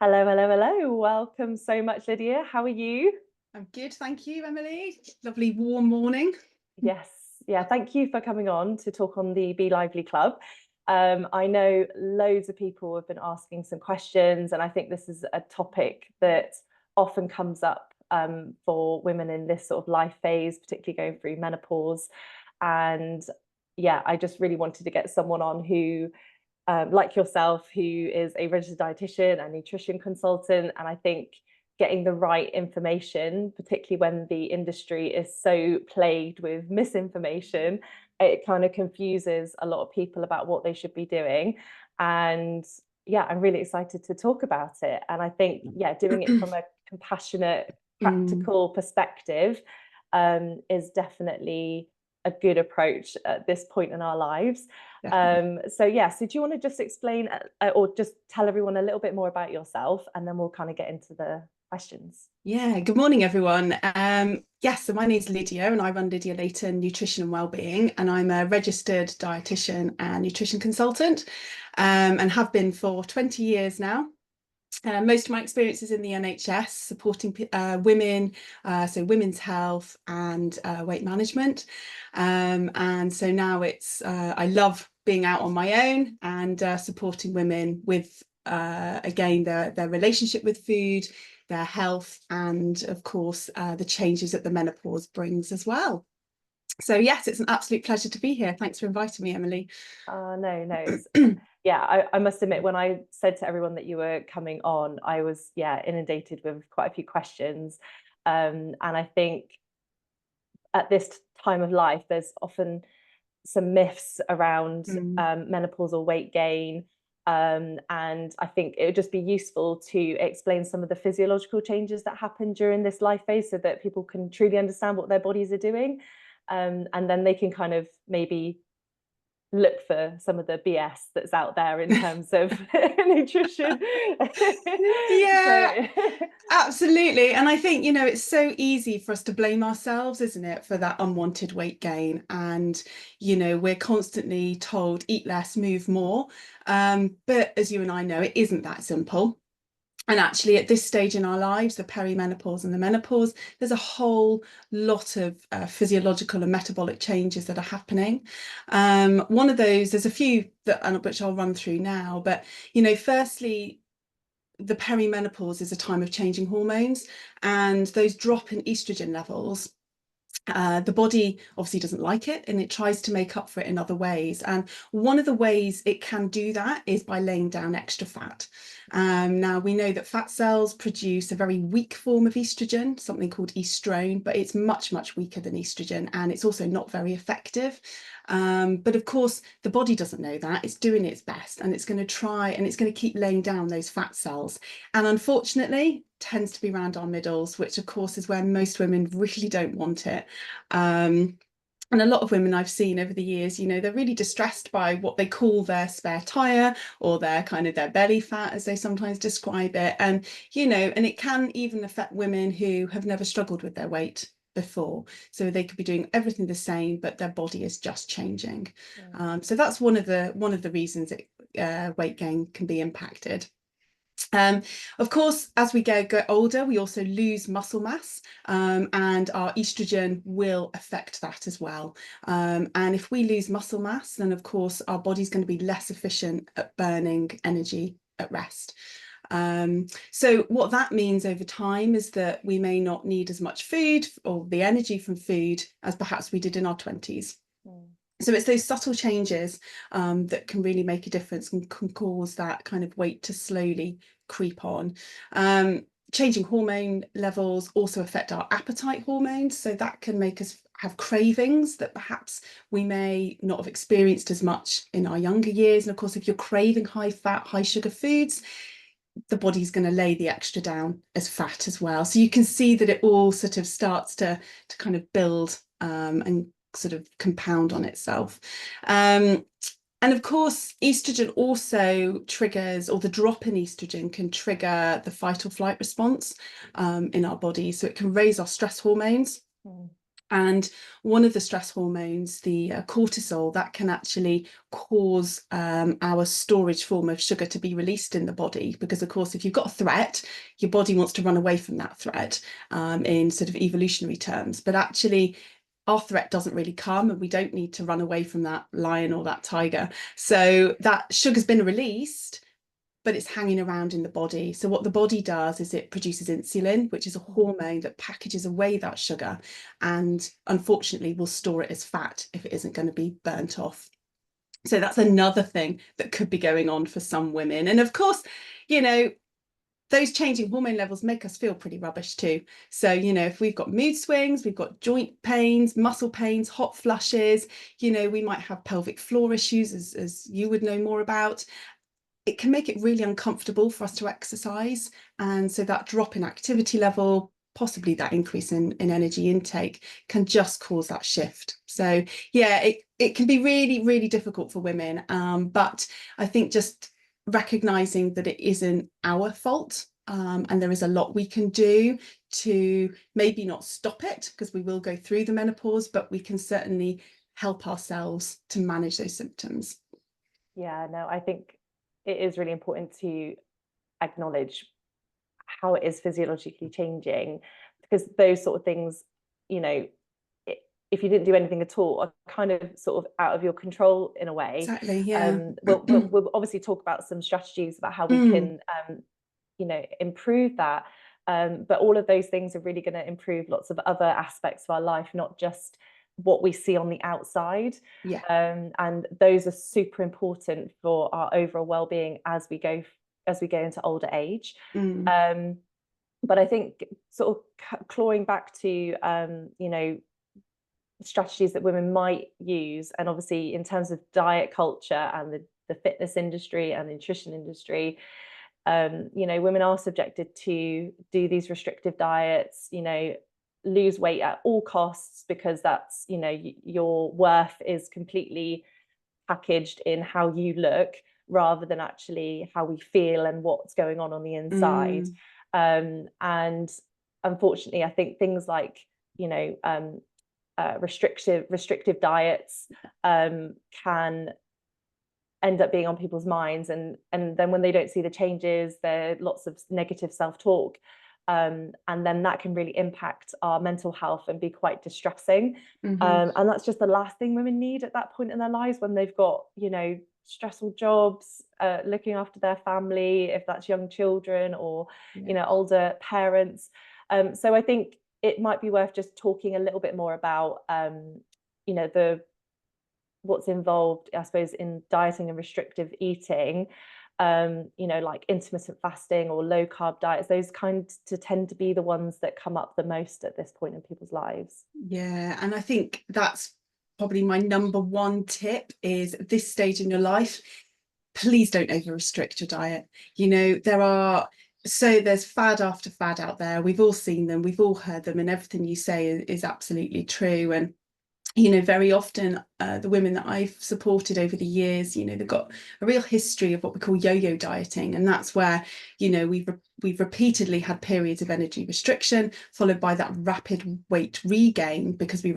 Hello, hello, hello. Welcome so much, Lydia. How are you? I'm good, thank you, Emily. Lovely warm morning. Yes, yeah, thank you for coming on to talk on the Be Lively Club. I know loads of people have been asking some questions, and I think this is a topic that often comes up for women in this sort of life phase, particularly going through menopause. And yeah, I just really wanted to get someone on who like yourself, who is a registered dietitian and nutrition consultant. And I think getting the right information, particularly when the industry is so plagued with misinformation, it kind of confuses a lot of people about what they should be doing. And yeah, I'm really excited to talk about it. And I think, yeah, doing it from a compassionate, Mm, practical perspective is definitely a good approach at this point in our lives. definitely. So yeah, so do you want to just explain or just tell everyone a little bit more about yourself, and then we'll kind of get into the questions. Yeah, good morning, everyone. Yes, so my name's Lydia and I run Lydia Leighton Nutrition and Wellbeing, and I'm a registered dietitian and nutrition consultant, and have been for 20 years now. Most of my experience is in the NHS, supporting women, so women's health and weight management. And so now I love being out on my own and supporting women with, again, their relationship with food, their health, and of course, the changes that the menopause brings as well. So yes, it's an absolute pleasure to be here. Thanks for inviting me, Emily. No, no, it's yeah, I must admit, when I said to everyone that you were coming on, I was, yeah, inundated with quite a few questions. And I think at this time of life, there's often some myths around Mm. menopausal weight gain. And I think it would just be useful to explain some of the physiological changes that happen during this life phase so that people can truly understand what their bodies are doing. And then they can kind of maybe look for some of the BS that's out there in terms of nutrition. Yeah, So absolutely. And I think, it's so easy for us to blame ourselves, isn't it, for that unwanted weight gain. And, we're constantly told, eat less, move more. But as you and I know, it isn't that simple. And actually, at this stage in our lives, the perimenopause and the menopause, there's a whole lot of physiological and metabolic changes that are happening. One of those, there's a few which I'll run through now. But, firstly, the perimenopause is a time of changing hormones, and those drop in estrogen levels, the body obviously doesn't like it and it tries to make up for it in other ways. And one of the ways it can do that is by laying down extra fat. Now, we know that fat cells produce a very weak form of estrogen, something called estrone, but it's much, much weaker than estrogen, and it's also not very effective. But of course, the body doesn't know that. It's doing its best, and it's going to try and it's going to keep laying down those fat cells. And unfortunately, tends to be around our middles, which of course is where most women really don't want it. Um, and a lot of women I've seen over the years, they're really distressed by what they call their spare tire, or their kind of their belly fat, as they sometimes describe it. And it can even affect women who have never struggled with their weight before. So they could be doing everything the same, but their body is just changing. So that's one of the reasons weight gain can be impacted. Um, of course, as we get older, we also lose muscle mass, and our estrogen will affect that as well. And if we lose muscle mass, then of course our body's going to be less efficient at burning energy at rest. So what that means over time is that we may not need as much food or the energy from food as perhaps we did in our 20s. mm, So it's those subtle changes that can really make a difference and can cause that kind of weight to slowly creep on. Changing hormone levels also affect our appetite hormones, so that can make us have cravings that perhaps we may not have experienced as much in our younger years. And of course, if you're craving high fat, high sugar foods, the body's going to lay the extra down as fat as well. So you can see that it all sort of starts to kind of build and sort of compound on itself. And of course, estrogen also triggers, or the drop in estrogen can trigger the fight or flight response in our body. So it can raise our stress hormones. mm, And one of the stress hormones, the cortisol, that can actually cause our storage form of sugar to be released in the body. Because, of course, if you've got a threat, your body wants to run away from that threat in sort of evolutionary terms. But actually, our threat doesn't really come, and we don't need to run away from that lion or that tiger. So that sugar's been released, but it's hanging around in the body. So what the body does is it produces insulin, which is a hormone that packages away that sugar, and unfortunately will store it as fat if it isn't going to be burnt off. So that's another thing that could be going on for some women. And of course, you know, those changing hormone levels make us feel pretty rubbish too. So, you know, if we've got mood swings, we've got joint pains, muscle pains, hot flushes, you know, we might have pelvic floor issues, as you would know more about. It can make it really uncomfortable for us to exercise. And so that drop in activity level, possibly that increase in energy intake, can just cause that shift. So yeah, it can be really, really difficult for women. But I think just recognizing that it isn't our fault, and there is a lot we can do to maybe not stop it, because we will go through the menopause, but we can certainly help ourselves to manage those symptoms. Yeah, no, I think it is really important to acknowledge how it is physiologically changing, because those sort of things, you know, if you didn't do anything at all, are kind of sort of out of your control in a way. Exactly, yeah. We'll obviously talk about some strategies about how we can, you know, improve that. But all of those things are really going to improve lots of other aspects of our life, not just what we see on the outside. Yeah. And those are super important for our overall well-being as we go into older age. But I think sort of clawing back to you know, strategies that women might use, and obviously in terms of diet culture and the fitness industry and the nutrition industry, you know, women are subjected to do these restrictive diets, you know, lose weight at all costs, because that's, you know, your worth is completely packaged in how you look rather than actually how we feel and what's going on the inside. And unfortunately, I think things like, you know, restrictive diets can end up being on people's minds, and then when they don't see the changes, there's lots of negative self-talk, and then that can really impact our mental health and be quite distressing. And that's just the last thing women need at that point in their lives, when they've got, you know, stressful jobs, looking after their family, if that's young children or you know, older parents. So I think it might be worth just talking a little bit more about you know, what's involved, I suppose, in dieting and restrictive eating, you know, like intermittent fasting or low carb diets. Those tend to be the ones that come up the most at this point in people's lives. Yeah, and I think that's probably my number one tip is, at this stage in your life, please don't over restrict your diet. You know, there's fad after fad out there. We've all seen them, we've all heard them, and everything you say is absolutely true. And you know, very often the women that I've supported over the years, you know, they've got a real history of what we call yo-yo dieting, and that's where, you know, we've repeatedly had periods of energy restriction followed by that rapid weight regain, because we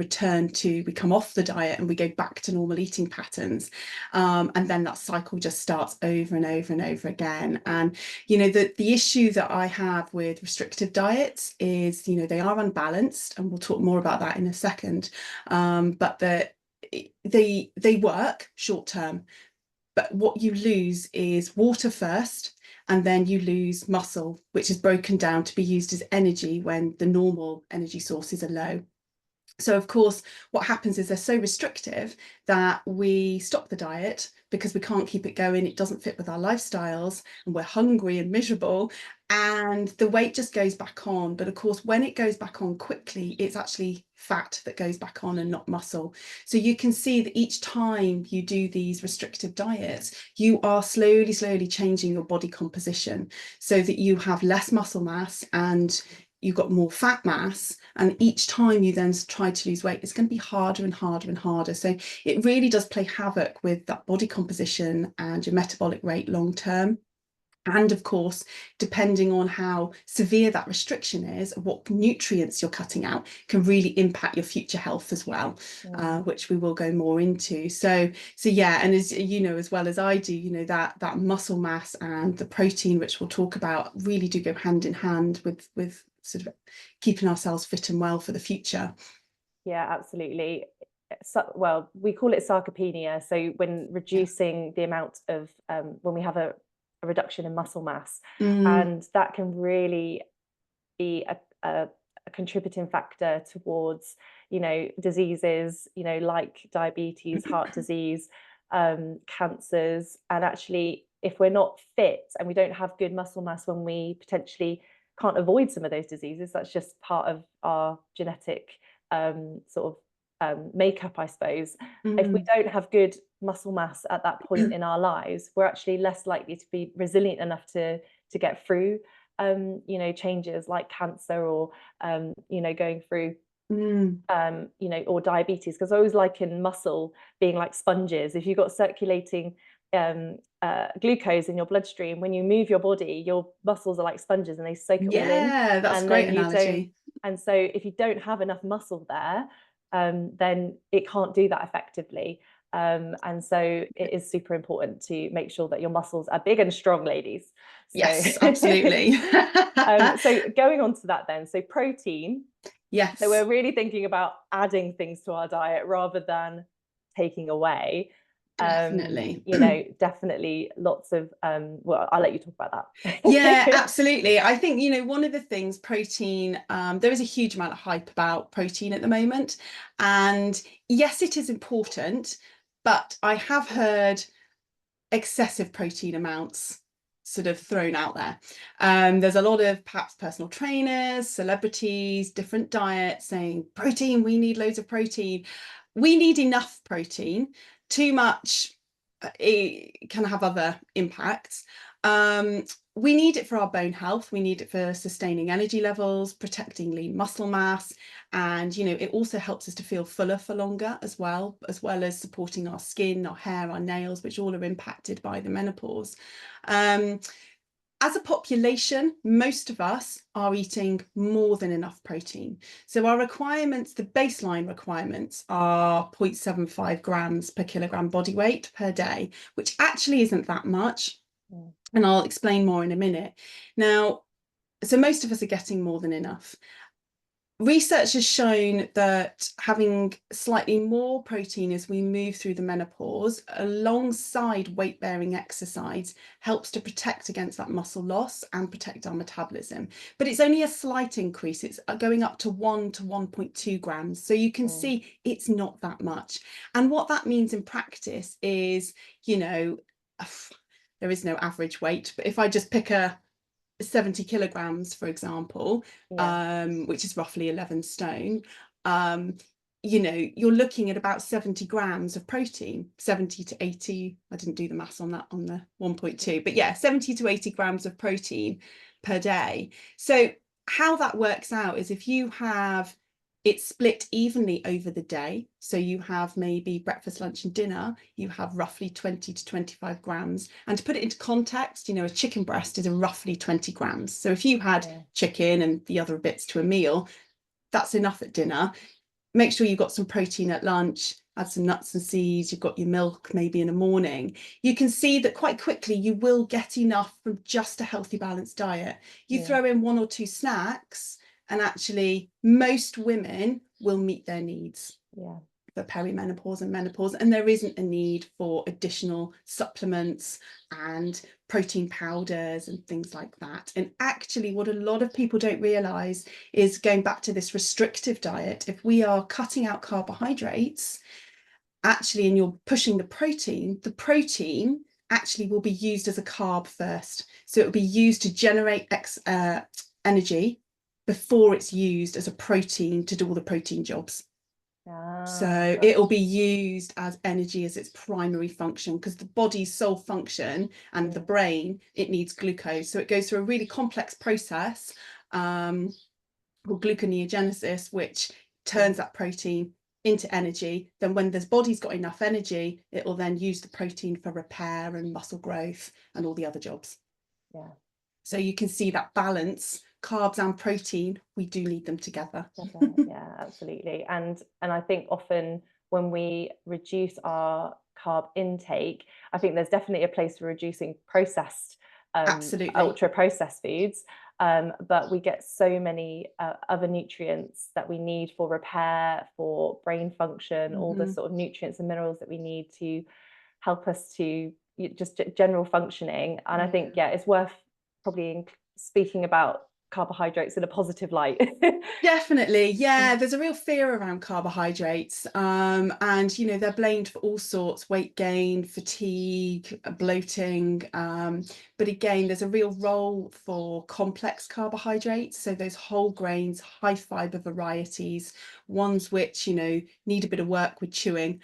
come off the diet and we go back to normal eating patterns, and then that cycle just starts over and over and over again. And you know, the issue that I have with restrictive diets is, you know, they are unbalanced, and we'll talk more about that in a second. But they work short term, but what you lose is water first, and then you lose muscle, which is broken down to be used as energy when the normal energy sources are low. So of course, what happens is they're so restrictive that we stop the diet because we can't keep it going. It doesn't fit with our lifestyles, and we're hungry and miserable, and the weight just goes back on. But of course, when it goes back on quickly, it's actually fat that goes back on and not muscle. So you can see that each time you do these restrictive diets, you are slowly, slowly changing your body composition so that you have less muscle mass and you've got more fat mass, and each time you then try to lose weight, it's going to be harder and harder and harder. So it really does play havoc with that body composition and your metabolic rate long term. And of course, depending on how severe that restriction is, what nutrients you're cutting out can really impact your future health as well, which we will go more into. So yeah, and as you know, as well as I do, you know, that muscle mass and the protein, which we'll talk about, really do go hand in hand with sort of keeping ourselves fit and well for the future. Yeah, absolutely. So, well, we call it sarcopenia. So when reducing the amount of when we have a reduction in muscle mass, and that can really be a contributing factor towards, you know, diseases, you know, like diabetes, heart disease, cancers. And actually, if we're not fit and we don't have good muscle mass when we potentially can't avoid some of those diseases, that's just part of our genetic sort of makeup, I suppose. If we don't have good muscle mass at that point in our lives, we're actually less likely to be resilient enough to get through you know, changes like cancer or you know, going through you know, or diabetes, because I always liken muscle being like sponges. If you've got circulating glucose in your bloodstream, when you move your body, your muscles are like sponges and they soak it all in. Yeah, that's a And great then you analogy. and so if you don't have enough muscle there, then it can't do that effectively. And so it is super important to make sure that your muscles are big and strong, ladies. So Yes, absolutely. so going on to that then, so protein. Yes. So we're really thinking about adding things to our diet rather than taking away. Definitely. You know, definitely lots of well, I'll let you talk about that. Yeah, absolutely. I think, you know, one of the things, protein, there is a huge amount of hype about protein at the moment. And yes, it is important, but I have heard excessive protein amounts sort of thrown out there. There's a lot of perhaps personal trainers, celebrities, different diets saying protein, we need loads of protein. We need enough protein. Too much it can have other impacts. We need it for our bone health. We need it for sustaining energy levels, protecting lean muscle mass, and you know, it also helps us to feel fuller for longer as well as supporting our skin, our hair, our nails, which all are impacted by the menopause. As a population, most of us are eating more than enough protein. So our requirements, the baseline requirements, are 0.75 grams per kilogram body weight per day, which actually isn't that much. And I'll explain more in a minute. Now, so most of us are getting more than enough. Research has shown that having slightly more protein as we move through the menopause, alongside weight-bearing exercise, helps to protect against that muscle loss and protect our metabolism. But it's only a slight increase. It's going up to 1 to 1.2 grams. So you can see it's not that much. And what that means in practice is, you know, there is no average weight, but if I just pick a 70 kilograms, for example, which is roughly 11 stone, you know, you're looking at about 70 grams of protein, 70 to 80. I didn't do the maths on that on the 1.2, but yeah, 70 to 80 grams of protein per day. So how that works out is if you have it's split evenly over the day. So you have maybe breakfast, lunch and dinner, you have roughly 20 to 25 grams. And to put it into context, you know, a chicken breast is a roughly 20 grams. So if you had chicken and the other bits to a meal, that's enough at dinner. Make sure you've got some protein at lunch, add some nuts and seeds, you've got your milk maybe in the morning. You can see that quite quickly you will get enough from just a healthy, balanced diet. You throw in 1 or 2 snacks, and actually most women will meet their needs for perimenopause and menopause, and there isn't a need for additional supplements and protein powders and things like that. And actually what a lot of people don't realize is, going back to this restrictive diet, if we are cutting out carbohydrates actually and you're pushing the protein actually will be used as a carb first. So it will be used to generate energy before it's used as a protein to do all the protein jobs. So it'll be used as energy as its primary function, because the body's sole function and the brain, it needs glucose. So it goes through a really complex process called gluconeogenesis, which turns that protein into energy. Then when the body's got enough energy, it will then use the protein for repair and muscle growth and all the other jobs. Yeah. So you can see that balance, carbs and protein, we do need them together. Yeah, absolutely. And I think often when we reduce our carb intake, I think there's definitely a place for reducing processed, Absolutely. ultra processed foods. But we get so many other nutrients that we need for repair, for brain function, all the sort of nutrients and minerals that we need to help us to just general functioning. And I think, yeah, it's worth probably speaking about carbohydrates in a positive light. Definitely, yeah. There's a real fear around carbohydrates, and you know they're blamed for all sorts: weight gain, fatigue, bloating. But again, there's a real role for complex carbohydrates, so those whole grains, high fiber varieties, ones which you know need a bit of work with chewing,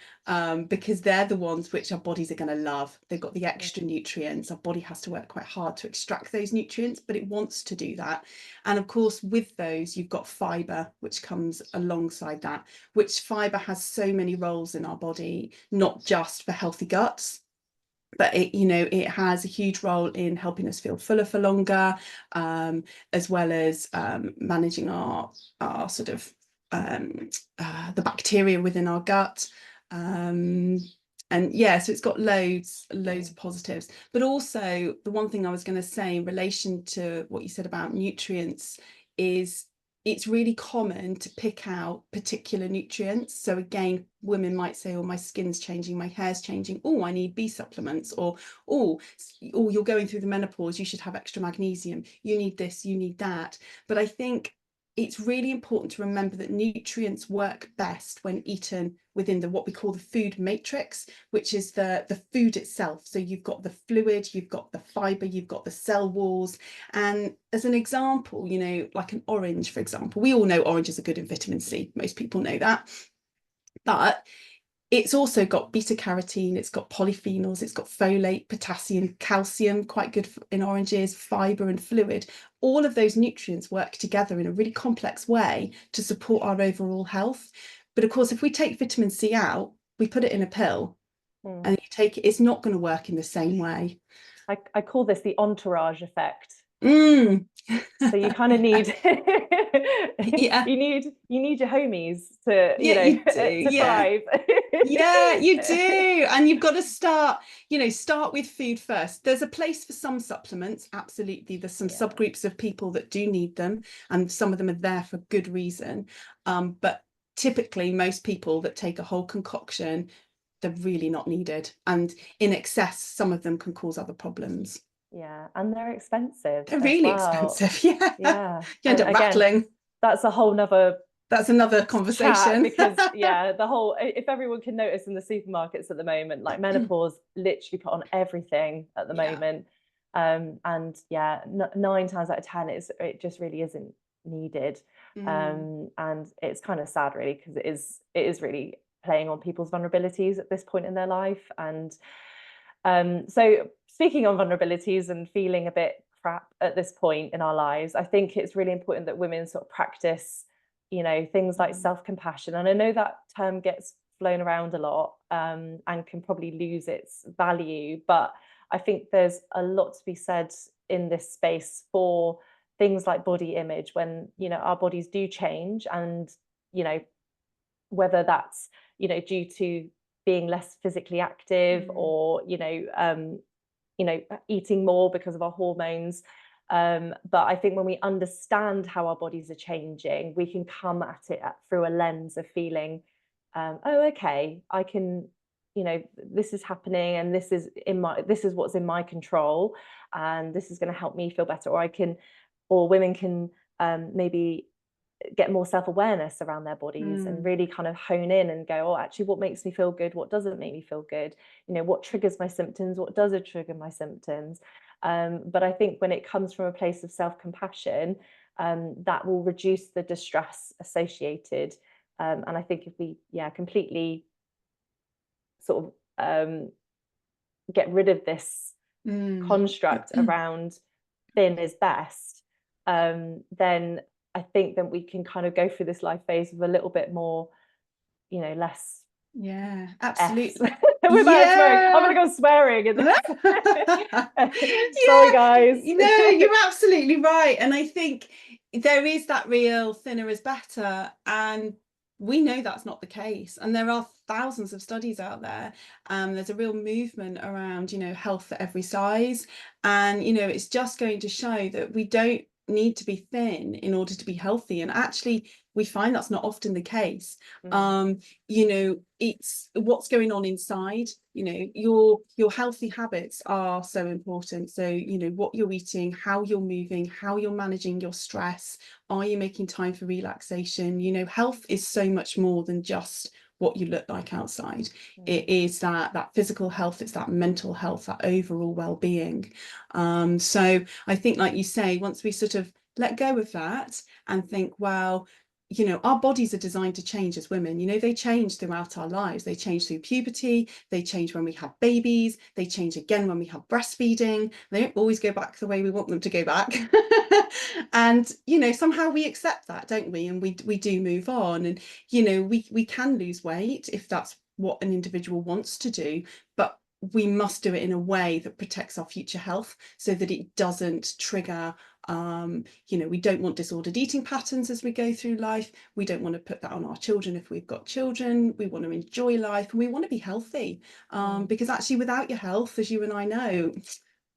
because they're the ones which our bodies are going to love. They've got the extra nutrients. Our body has to work quite hard to extract those nutrients, but it wants to do that. And of course, with those, you've got fiber, which comes alongside that, which fiber has so many roles in our body, not just for healthy guts, but it, you know, it has a huge role in helping us feel fuller for longer, as well as managing our sort of the bacteria within our gut. And yeah, so it's got loads of positives. But also the one thing I was going to say in relation to what you said about nutrients is it's really common to pick out particular nutrients. So again, women might say, oh, my skin's changing, my hair's changing, oh, I need B supplements, or oh, you're going through the menopause, you should have extra magnesium, you need this, you need that. But I think it's really important to remember that nutrients work best when eaten within the what we call the food matrix, which is the food itself. So you've got the fluid, you've got the fiber, you've got the cell walls. And as an example, you know, like an orange, for example, we all know oranges are good in vitamin C. Most people know that. But it's also got beta carotene, it's got polyphenols, it's got folate, potassium, calcium, quite good in oranges, fiber and fluid. All of those nutrients work together in a really complex way to support our overall health. But of course, if we take vitamin C out, we put it in a pill and you take it, it's not going to work in the same way. I call this the entourage effect. Mm. So you kind of need Yeah. you need your homies to Yeah, you do. to Yeah. thrive. Yeah, you do. And you've got to start, you know, start with food first. There's a place for some supplements, absolutely. There's some subgroups of people that do need them, and some of them are there for good reason. But typically most people that take a whole concoction, they're really not needed. And in excess, some of them can cause other problems. Yeah, and they're expensive They're as really well. expensive. Yeah. Yeah. You end And up again, rattling. that's a whole nother That's another chat, conversation. because yeah, the whole, if everyone can notice in the supermarkets at the moment, like menopause literally put on everything at the moment. And yeah, 9 times out of 10 it just really isn't needed. And it's kind of sad really, because it is really playing on people's vulnerabilities at this point in their life. And so speaking on vulnerabilities and feeling a bit crap at this point in our lives, I think it's really important that women sort of practice, you know, things like self-compassion. And I know that term gets flown around a lot, and can probably lose its value, but I think there's a lot to be said in this space for things like body image, when, you know, our bodies do change. And, you know, whether that's, you know, due to being less physically active, or, you know, eating more because of our hormones. But I think when we understand how our bodies are changing, we can come at it through a lens of feeling, oh, okay, I can, you know, this is happening, and this is what's in my control, and this is going to help me feel better. Or women can maybe get more self-awareness around their bodies, and really kind of hone in and go, oh, actually, what makes me feel good, what doesn't make me feel good, you know, what triggers my symptoms, what doesn't trigger my symptoms. But I think when it comes from a place of self-compassion, that will reduce the distress associated. And I think if we completely sort of get rid of this construct around thin is best, then I think that we can kind of go through this life phase with a little bit more, you know, less Yeah, F's. absolutely. Without swearing. I'm Yeah. gonna go swearing in this. Sorry, Yeah, guys. you know, you're absolutely right. And I think there is that real thinner is better. And we know that's not the case. And there are thousands of studies out there. There's a real movement around, you know, health at every size. And, you know, it's just going to show that we don't need to be thin in order to be healthy. And actually, we find that's not often the case. Mm, You know, it's what's going on inside. You know, your healthy habits are so important. So, you know, what you're eating, how you're moving, how you're managing your stress, are you making time for relaxation? You know, health is so much more than just what you look like outside. It mm, is that physical health, it's that mental health, that overall well-being. So I think, like you say, once we sort of let go of that and think, well, you know, our bodies are designed to change as women. You know, they change throughout our lives. They change through puberty, they change when we have babies, they change again when we have breastfeeding. They don't always go back the way we want them to go back. And, you know, somehow we accept that, don't we? And we do move on. And, you know, we can lose weight if that's what an individual wants to do, but we must do it in a way that protects our future health so that it doesn't trigger you know, we don't want disordered eating patterns as we go through life. We don't want to put that on our children if we've got children. We want to enjoy life and we want to be healthy. mm, Because actually without your health, as you and I know,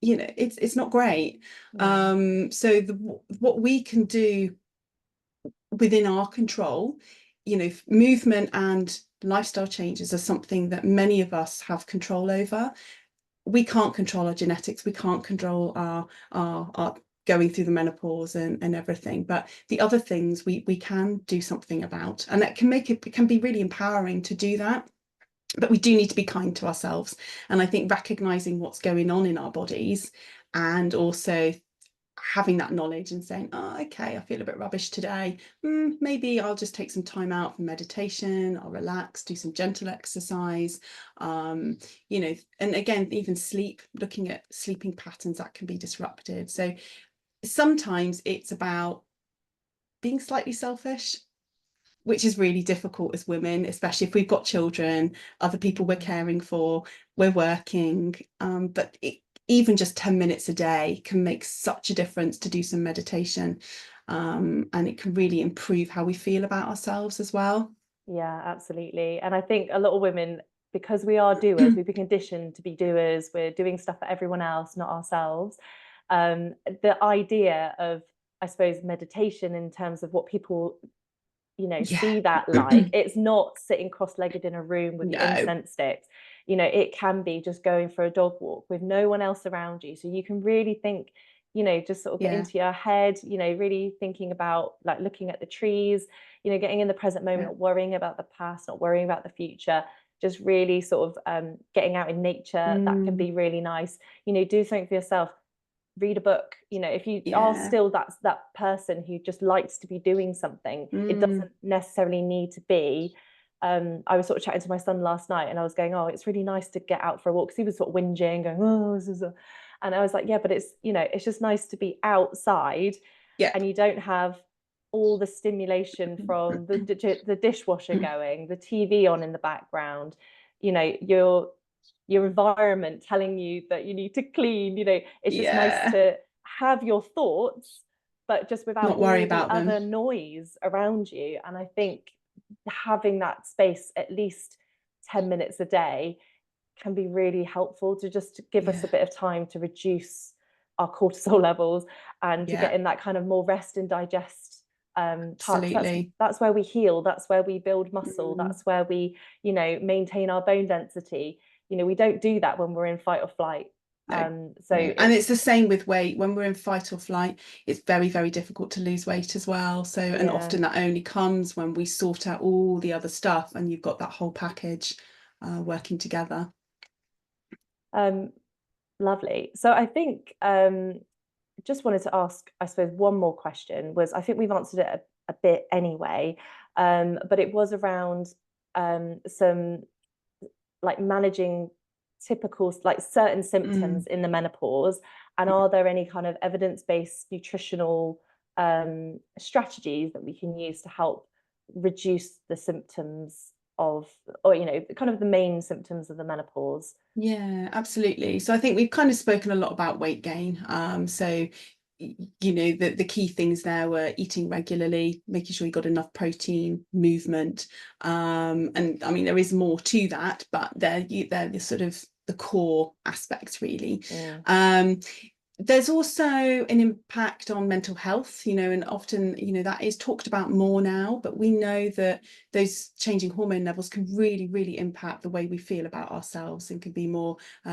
you know, it's not great. mm, So what we can do within our control, you know, movement and lifestyle changes are something that many of us have control over. We can't control our genetics, we can't control our going through the menopause and everything, but the other things we can do something about, and that can make it can be really empowering to do that. But we do need to be kind to ourselves, and I think recognizing what's going on in our bodies and also having that knowledge and saying, oh, okay, I feel a bit rubbish today. Maybe I'll just take some time out for meditation, I'll relax, do some gentle exercise. You know, and again, even sleep, looking at sleeping patterns that can be disrupted. So sometimes it's about being slightly selfish, which is really difficult as women, especially if we've got children, other people we're mm. caring for, we're working. But even just 10 minutes a day can make such a difference to do some meditation. And it can really improve how we feel about ourselves as well. Yeah, absolutely. And I think a lot of women, because we are doers, we've been conditioned to be doers, we're doing stuff for everyone else, not ourselves. The idea of, I suppose, meditation in terms of what people, you know, Yeah. see that like, it's not sitting cross-legged in a room with your No. incense sticks. You know, it can be just going for a dog walk with no one else around you. So you can really think, you know, just sort of get Yeah. into your head, you know, really thinking about like looking at the trees, you know, getting in the present moment, Yeah. not worrying about the past, not worrying about the future, just really sort of getting out in nature. That can Mm, be really nice. You know, do something for yourself, read a book. You know, if you are yeah. still that person who just likes to be doing something, it Mm, doesn't necessarily need to be. I was sort of chatting to my son last night and I was going, oh, it's really nice to get out for a walk, because he was sort of whinging, going, oh, this is a, and I was like, yeah, but it's, you know, it's just nice to be outside yeah. and you don't have all the stimulation from the dishwasher going, the TV on in the background, you know, your environment telling you that you need to clean. You know, it's just nice Yeah. to have your thoughts, but just without Not worry all the about them. other noise around you. And I think having that space at least 10 minutes a day can be really helpful to just give us Yeah. a bit of time to reduce our cortisol levels and to get Yeah. in that kind of more rest and digest part, because Absolutely. that's where we heal, that's where we build muscle, Mm. that's where we, you know, maintain our bone density. You know, we don't do that when we're in fight or flight. No, So no. And it's, it's the same with weight. When we're in fight or flight, it's very, very difficult to lose weight as well. So, and yeah, often that only comes when we sort out all the other stuff and you've got that whole package working together. um lovely. So I think just wanted to ask, I suppose, one more question. Was, I think we've answered it a bit anyway, but it was around some like managing typical, like certain Mm. symptoms in the menopause, and are there any kind of evidence-based nutritional strategies that we can use to help reduce the symptoms of, or kind of the main symptoms of the menopause? Yeah, absolutely. So I think we've kind of spoken a lot about weight gain. So the key things there were eating regularly, making sure you got enough protein, movement, and I mean there is more to that, but they're the sort of the core aspects really. Mm, There's also an impact on mental health, and often, that is talked about more now, but we know that those changing hormone levels can really, really impact the way we feel about ourselves, and can be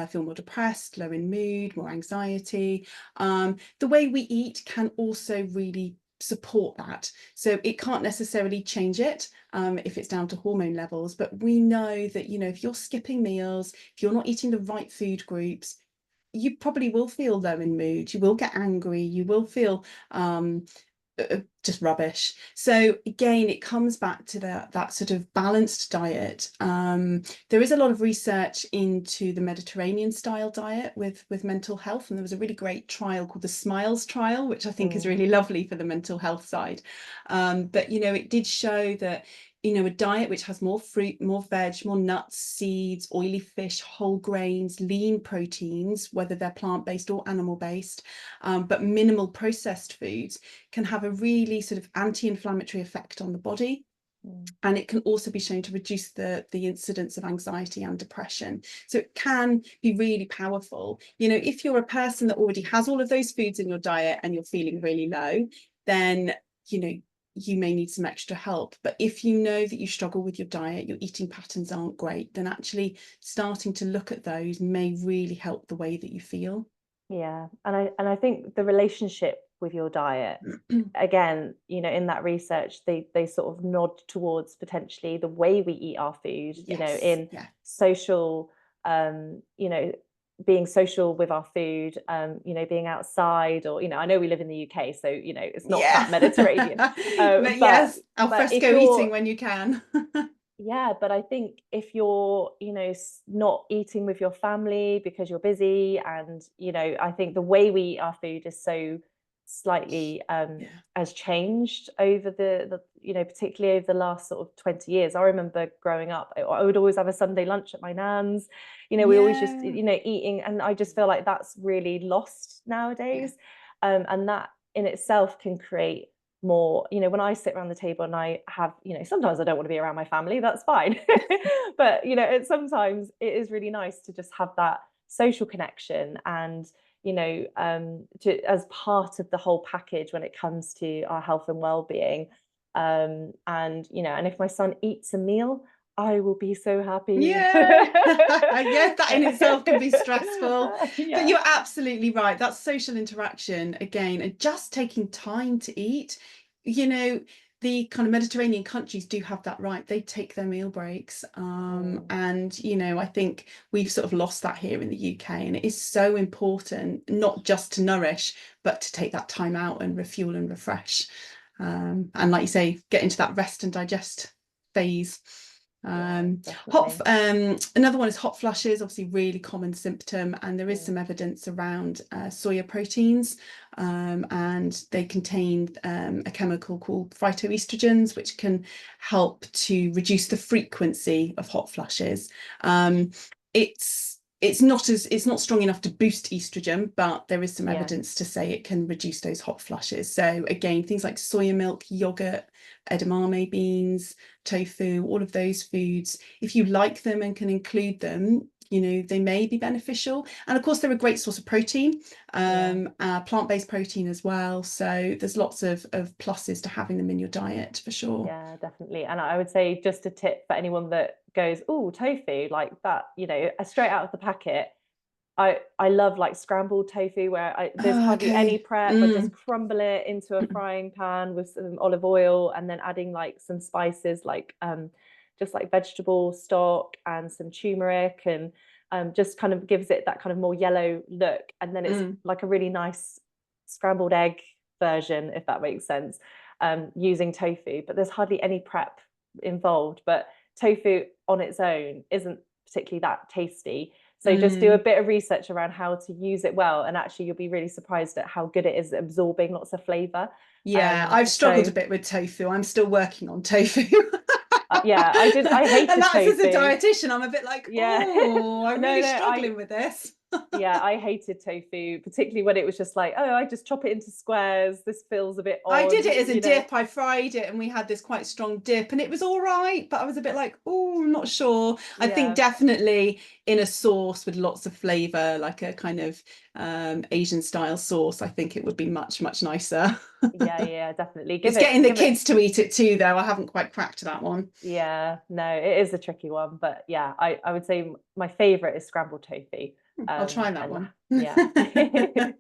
feel more depressed, low in mood, more anxiety. The way we eat can also really support that. So it can't necessarily change it if it's down to hormone levels, but we know that, if you're skipping meals, if you're not eating the right food groups, you probably will feel low in mood, you will get angry, you will feel just rubbish. So again, it comes back to that sort of balanced diet. There is a lot of research into the Mediterranean style diet with mental health, and there was a really great trial called the Smiles trial, which I think is really lovely for the mental health side. But it did show that a diet which has more fruit, more veg, more nuts, seeds, oily fish, whole grains, lean proteins, whether they're plant-based or animal-based, but minimal processed foods, can have a really sort of anti-inflammatory effect on the body. And it can also be shown to reduce the incidence of anxiety and depression. So it can be really powerful. If you're a person that already has all of those foods in your diet and you're feeling really low, then you may need some extra help. But if you know that you struggle with your diet, your eating patterns aren't great, then actually starting to look at those may really help the way that you feel. Yeah, and I think the relationship with your diet, again, in that research, they sort of nod towards potentially the way we eat our food, Yes, in yeah. social, being social with our food, being outside, or I know we live in the UK, so it's not that Yeah. Mediterranean, But but yes, al if fresco you're, eating when you can. yeah, but I think if you're, not eating with your family because you're busy, and, I think the way we eat our food is so slightly Yeah. has changed over the particularly over the last sort of 20 years. I remember growing up, I would always have a Sunday lunch at my nan's. We always just, Yeah. eating, and I just feel like that's really lost Yeah. nowadays. And that in itself can create more, when I sit around the table and I have, sometimes I don't want to be around my family, that's fine. But sometimes it is really nice to just have that social connection, and as part of the whole package when it comes to our health and well-being. And if my son eats a meal, I will be so happy. Yeah. Yeah, that in itself can be stressful. But Yeah. you're absolutely right. That's social interaction again, and just taking time to eat. The kind of Mediterranean countries do have that right. They take their meal breaks. Mm, And, I think we've sort of lost that here in the UK. And it is so important, not just to nourish, but to take that time out and refuel and refresh. And like you say, get into that rest and digest phase. yeah, Um, definitely. Another one is hot flushes, obviously really common symptom, and there is Mm, some evidence around soya proteins, and they contain a chemical called phytoestrogens, which can help to reduce the frequency of hot flushes. It's not strong enough to boost estrogen, but there is some yeah. evidence to say it can reduce those hot flushes. So again, things like soya milk, yogurt, edamame beans, tofu, all of those foods, if you like them and can include them, they may be beneficial. And of course, they're a great source of protein, Yeah. plant-based protein as well. So there's lots of pluses to having them in your diet for sure. Yeah, definitely. And I would say, just a tip for anyone that goes, oh, tofu, like that, straight out of the packet. I love like scrambled tofu, where there's Oh, hardly any okay. prep. I just crumble it into a frying pan with some olive oil, and then adding like some spices, like just like vegetable stock and some turmeric, and just kind of gives it that kind of more yellow look. And then it's like a really nice scrambled egg version, if that makes sense, using tofu. But there's hardly any prep involved. But tofu on its own isn't particularly that tasty. So just do a bit of research around how to use it well, and actually you'll be really surprised at how good it is at absorbing lots of flavour. Yeah, I've struggled a So bit with tofu. I'm still working on tofu. Yeah, I did. I And hated that's as a tofu. dietitian, I'm a bit like, Yeah. oh, I'm No, really no, struggling with this. yeah, I hated tofu, particularly when it was just like, oh, I just chop it into squares. This feels a bit I odd, did it as a you know. dip. I fried it and we had this quite strong dip and it was all right, but I was a bit like, oh, I'm not sure. I think Yeah, definitely in a sauce with lots of flavor, like a kind of Asian style sauce, I think it would be much, much nicer. yeah, yeah, definitely. It's Give getting it, the give it. kids to eat it too, though. I haven't quite cracked that one. Yeah, no, it is a tricky one, but yeah, I would say my favorite is scrambled tofu. I'll try that And one. yeah.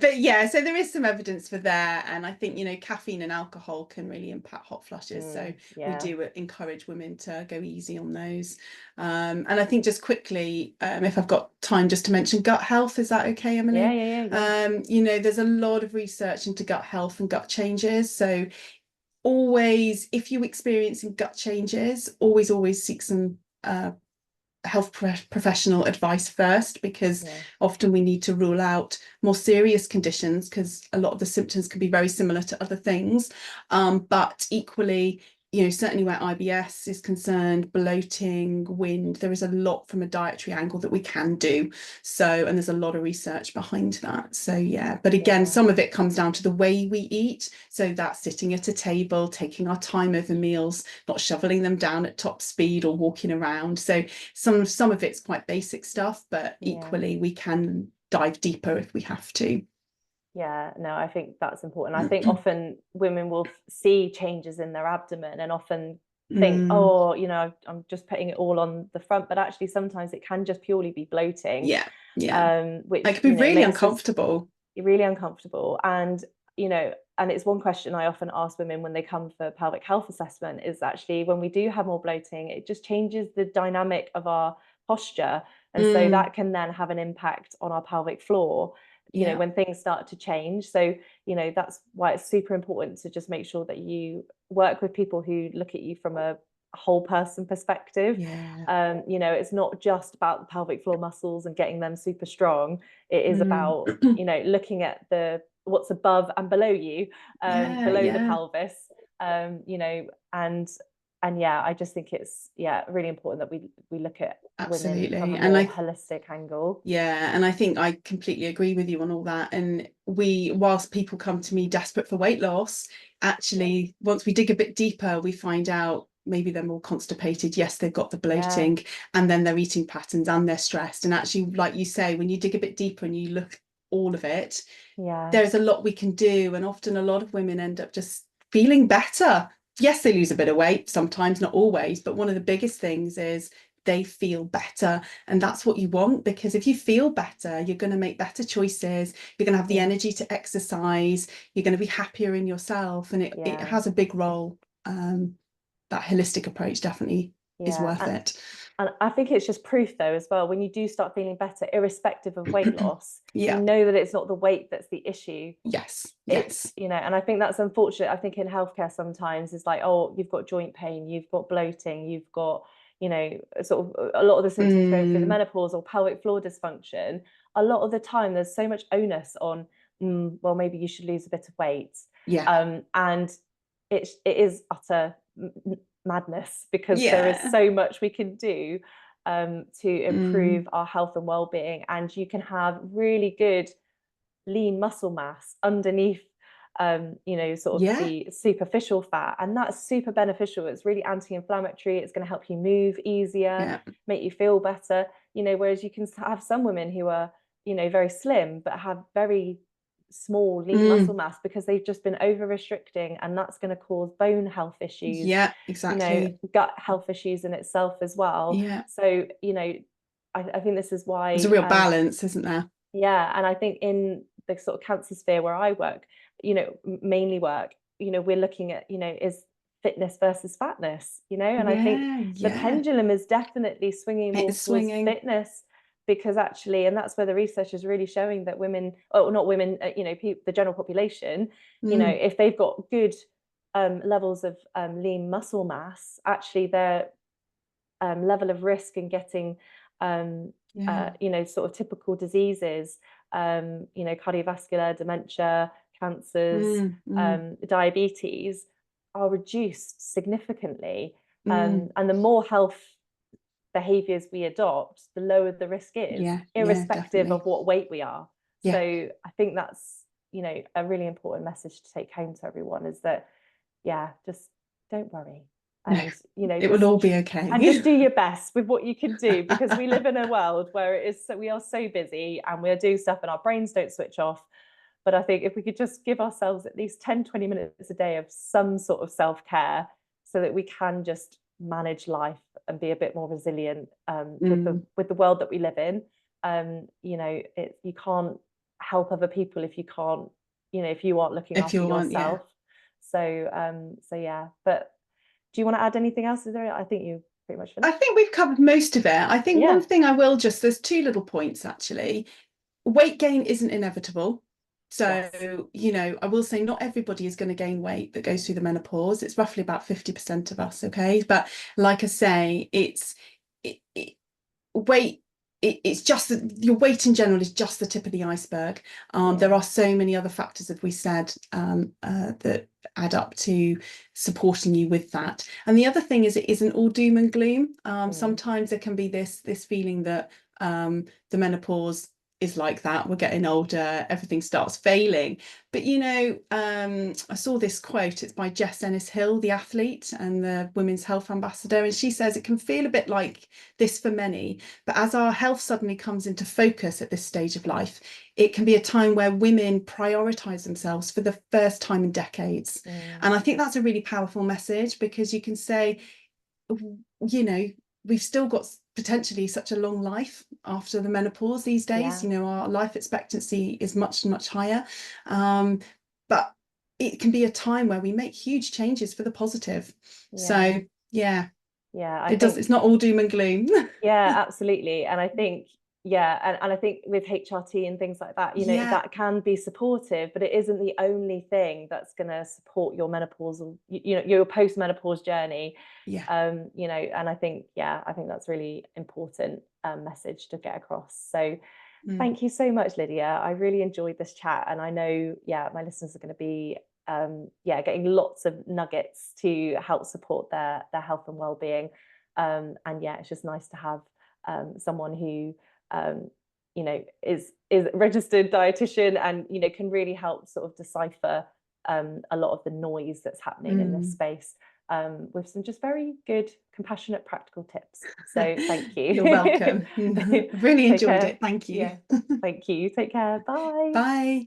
But yeah, so there is some evidence for there, and I think, you know, caffeine and alcohol can really impact hot flushes, so we Yeah. do encourage women to go easy on those. And I think just quickly, if I've got time, just to mention gut health, is that okay, Yeah, Emily? yeah, yeah, yeah. You know, there's a lot of research into gut health and gut changes, so always, if you're experiencing gut changes, always seek some health professional advice first, because Yeah. often we need to rule out more serious conditions because a lot of the symptoms can be very similar to other things. But equally, you know, certainly where IBS is concerned, bloating, wind, there is a lot from a dietary angle that we can do. So, and there's a lot of research behind that. So yeah, but again, Yeah. some of it comes down to the way we eat. So that's sitting at a table, taking our time over meals, not shoveling them down at top speed or walking around. So some of it's quite basic stuff, but Yeah. equally we can dive deeper if we have to. Yeah, no, I think that's important. I think often women will see changes in their abdomen and often think, Mm, oh, you know, I'm just putting it all on the front, but actually sometimes it can just purely be bloating, yeah, yeah. It which, can be you know, really makes us uncomfortable. really uncomfortable. And, you know, and it's one question I often ask women when they come for pelvic health assessment is actually when we do have more bloating, it just changes the dynamic of our posture. And so Mm, that can then have an impact on our pelvic floor, you know, yeah, when things start to change. So, you know, that's why it's super important to just make sure that you work with people who look at you from a whole person perspective. yeah. You know, it's not just about the pelvic floor muscles and getting them super strong. It is Mm. about, you know, looking at the what's above and below you, Yeah, below the yeah, pelvis, you know, and yeah, I just think it's really important that we look at women from absolutely. a And more I holistic angle. Yeah, and I think I completely agree with you on all that. And whilst people come to me desperate for weight loss, actually, once we dig a bit deeper, we find out maybe they're more constipated. Yes, they've got the Yeah, bloating, and then their eating patterns, and they're stressed. And actually, like you say, when you dig a bit deeper and you look at all of it, yeah, there's a lot we can do. And often a lot of women end up just feeling better. Yes, they lose a bit of weight, sometimes, not always, but one of the biggest things is they feel better. And that's what you want, because if you feel better, you're going to make better choices. You're going to have the yeah, energy to exercise. You're going to be happier in yourself. And it yeah, has a big role. That holistic approach definitely is yeah. worth it. And I think it's just proof though as well, when you do start feeling better, irrespective of weight loss, you Yeah. know that it's not the weight that's the issue. Yes. It's, Yes. you know, and I think that's unfortunate. I think in healthcare sometimes it's like, oh, you've got joint pain, you've got bloating, you've got, you know, sort of a lot of the symptoms going through the Mm, menopause or pelvic floor dysfunction. A lot of the time there's so much onus on, well, maybe you should lose a bit of weight. yeah. And it is utter madness, because there is Yeah. so much we can do to Mm, improve our health and well-being, and you can have really good lean muscle mass underneath, you know, sort of yeah. the superficial fat, and that's super beneficial. It's really anti-inflammatory, it's going to help you move easier, Yeah. make you feel better, you know, whereas you can have some women who are, you know, very slim but have very small lean muscle Mm, mass because they've just been over restricting, and that's going to cause bone health issues, yeah, you know, exactly. gut health issues in itself as well. Yeah. So, you know, I think this is There's a why real balance, isn't there? yeah, and I think in the sort of cancer sphere where I work, you know, mainly work, you know, we're looking at, you know, is fitness versus fatness, you know, and I think Yeah, the yeah. pendulum is definitely swinging It more is towards swinging. fitness, because actually, and that's where the research is really showing that women, or not women, you know, the general population, you know, Mm, if they've got good levels of lean muscle mass, actually their level of risk in getting, yeah. you know, sort of typical diseases, you know, cardiovascular, dementia, cancers, Mm, mm, diabetes, are reduced significantly. Mm. And the more health behaviors we adopt, the lower the risk is, Yeah, yeah, irrespective of definitely. what weight we are. So Yeah, I think that's, a really important message to take home to everyone, is that, yeah, just don't worry. no, And, it will all be okay. just do your best with what you can do, because we live in a world where we are so busy and we're doing stuff and our brains don't switch off. But I think if we could just give ourselves at least 10-20 minutes a day of some sort of self-care, so that we can just manage life and be a bit more resilient, with the world that we live in. You can't help other people if you can't, if you aren't looking If after you want, yeah. yourself. So yeah. But do you want to add anything else? Is there? I think you pretty much I finished. think we've covered most of it. I think one Yeah. thing I will just, there's two little points actually. Weight gain isn't inevitable. Yes. So, I will say not everybody is going to gain weight that goes through the menopause. It's roughly about 50% of us, okay? But like I say, weight, it's just that your weight in general is just the tip of the iceberg. There are so many other factors, as we said, that add up to supporting you with that. And the other thing is, it isn't all doom and gloom. Sometimes there can be this feeling that the menopause is like that. We're getting older, everything starts failing. But I saw this quote. It's by Jess Ennis-Hill, the athlete and the women's health ambassador, and she says it can feel a bit like this for many, but as our health suddenly comes into focus at this stage of life, it can be a time where women prioritize themselves for the first time in decades. And I think that's a really powerful message, because you can say, we've still got potentially such a long life after the menopause these days. Our life expectancy is much, much higher. But it can be a time where we make huge changes for the positive. So yeah, it's not all doom and gloom. Yeah, absolutely. And I think, and I think with HRT and things like that, that can be supportive, but it isn't the only thing that's going to support your menopausal, your post-menopause journey. And I think that's really important message to get across. So thank you so much, Lydia. I really enjoyed this chat, and I know, my listeners are going to be getting lots of nuggets to help support their health and well-being. And it's just nice to have someone who is a registered dietitian, and can really help sort of decipher a lot of the noise that's happening in this space, with some just very good, compassionate, practical tips. So thank you. You're welcome. Really enjoyed it. Thank you. Thank you. Take care. Bye. Bye.